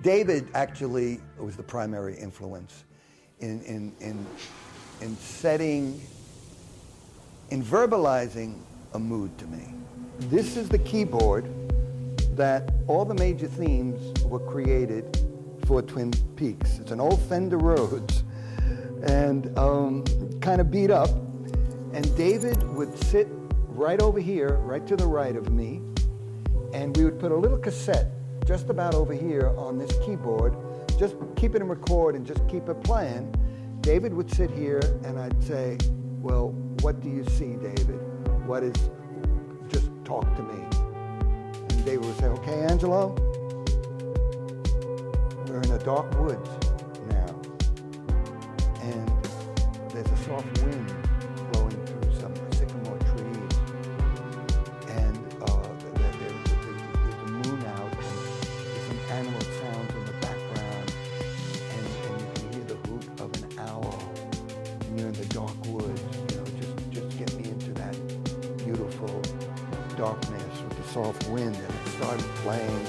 David actually was the primary influence in setting, in verbalizing a mood to me. This is the keyboard that all the major themes were created for Twin Peaks. It's an old Fender Rhodes and kind of beat up. And David would sit right over here, right to the right of me, and we would put a little cassette just about over here on this keyboard, just keep it in record and just keep it playing. David would sit here and I'd say, well, what do you see, David? What is, just talk to me. And David would say, okay, Angelo, we're in the dark woods now, and there's a soft wind blowing through some sycamore trees, and there's a moon out, and there's some animal sounds in the background, and you can hear the hoot of an owl, and you're in the dark woods. You know, just get me into that beautiful darkness with the soft wind. And it started playing.